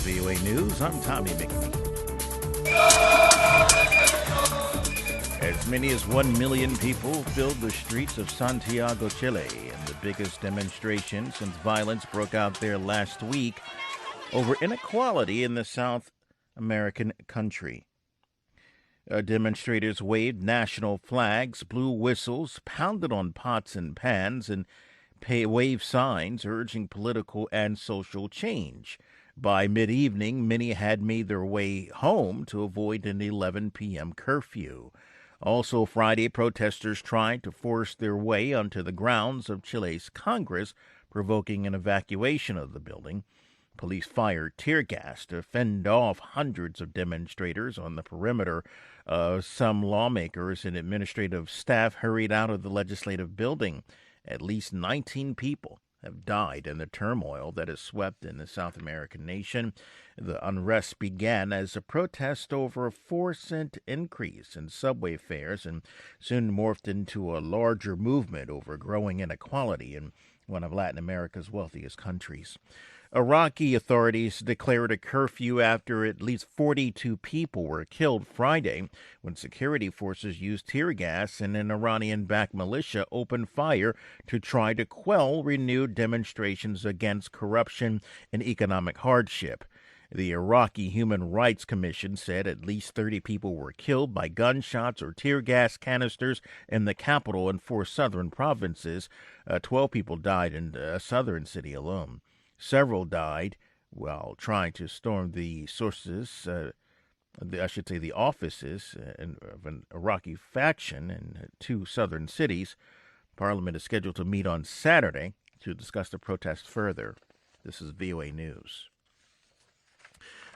VOA News. I'm Tommy McNeil. As many as 1 million people filled the streets of Santiago, Chile, in the biggest demonstration since violence broke out there last week over inequality in the South American country. Demonstrators waved national flags, blew whistles, pounded on pots and pans, and waved signs urging political and social change. By mid-evening, many had made their way home to avoid an 11 p.m. curfew. Also Friday, protesters tried to force their way onto the grounds of Chile's Congress, provoking an evacuation of the building. Police fired tear gas to fend off hundreds of demonstrators on the perimeter. Some lawmakers and administrative staff hurried out of the legislative building. At least 19 people have died in the turmoil that has swept in the South American nation. The unrest began as a protest over a 4-cent increase in subway fares and soon morphed into a larger movement over growing inequality in one of Latin America's wealthiest countries. Iraqi authorities declared a curfew after at least 42 people were killed Friday when security forces used tear gas and an Iranian-backed militia opened fire to try to quell renewed demonstrations against corruption and economic hardship. The Iraqi Human Rights Commission said at least 30 people were killed by gunshots or tear gas canisters in the capital and 4 southern provinces. 12 people died in a southern city alone. Several died while trying to storm the offices of an Iraqi faction in 2 southern cities. Parliament is scheduled to meet on Saturday to discuss the protest further. This is VOA News.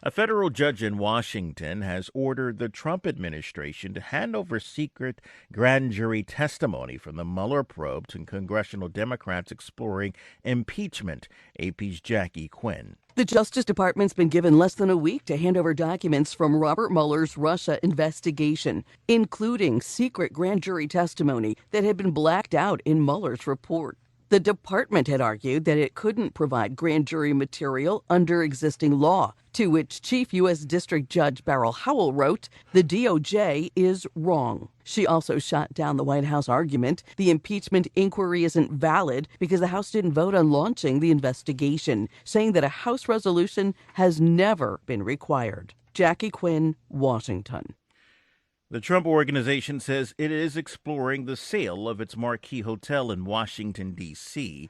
A federal judge in Washington has ordered the Trump administration to hand over secret grand jury testimony from the Mueller probe to congressional Democrats exploring impeachment. AP's Jackie Quinn. The Justice Department's been given less than a week to hand over documents from Robert Mueller's Russia investigation, including secret grand jury testimony that had been blacked out in Mueller's report. The department had argued that it couldn't provide grand jury material under existing law, to which Chief U.S. District Judge Beryl Howell wrote, "The DOJ is wrong." She also shot down the White House argument the impeachment inquiry isn't valid because the House didn't vote on launching the investigation, saying that a House resolution has never been required. Jackie Quinn, Washington. The Trump Organization says it is exploring the sale of its marquee hotel in Washington, D.C.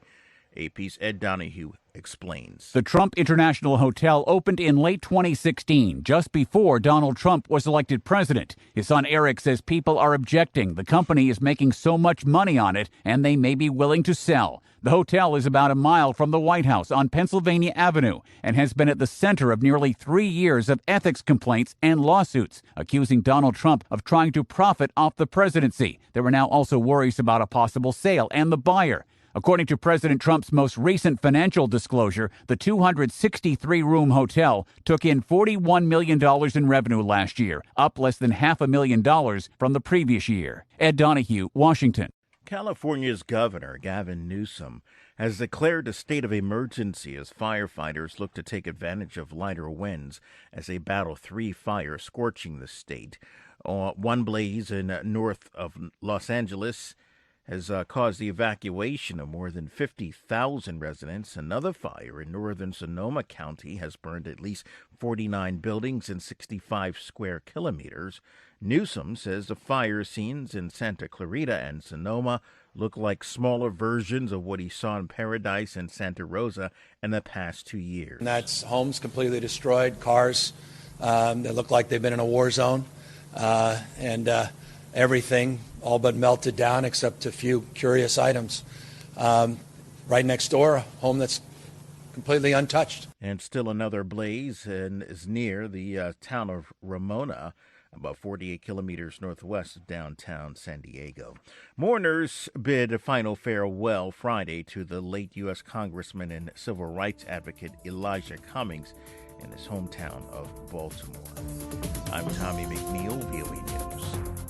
AP's Ed Donahue explains. The Trump International Hotel opened in late 2016, just before Donald Trump was elected president. His son Eric says people are objecting. The company is making so much money on it, and they may be willing to sell. The hotel is about a mile from the White House on Pennsylvania Avenue and has been at the center of nearly 3 years of ethics complaints and lawsuits, accusing Donald Trump of trying to profit off the presidency. There are now also worries about a possible sale and the buyer. According to President Trump's most recent financial disclosure, the 263-room hotel took in $41 million in revenue last year, up less than $500,000 from the previous year. Ed Donahue, Washington. California's Governor Gavin Newsom has declared a state of emergency as firefighters look to take advantage of lighter winds as they battle 3 fires scorching the state. One blaze in north of Los Angeles has caused the evacuation of more than 50,000 residents. Another fire in northern Sonoma County has burned at least 49 buildings in 65 square kilometers. Newsom says the fire scenes in Santa Clarita and Sonoma look like smaller versions of what he saw in Paradise and Santa Rosa in the past 2 years. And that's homes completely destroyed, cars that look like they've been in a war zone, and everything all but melted down except a few curious items. Right next door, a home that's completely untouched. And still another blaze is near the town of Ramona, about 48 kilometers northwest of downtown San Diego. Mourners bid a final farewell Friday to the late U.S. Congressman and civil rights advocate Elijah Cummings in his hometown of Baltimore. I'm Tommy McNeil, VOA News.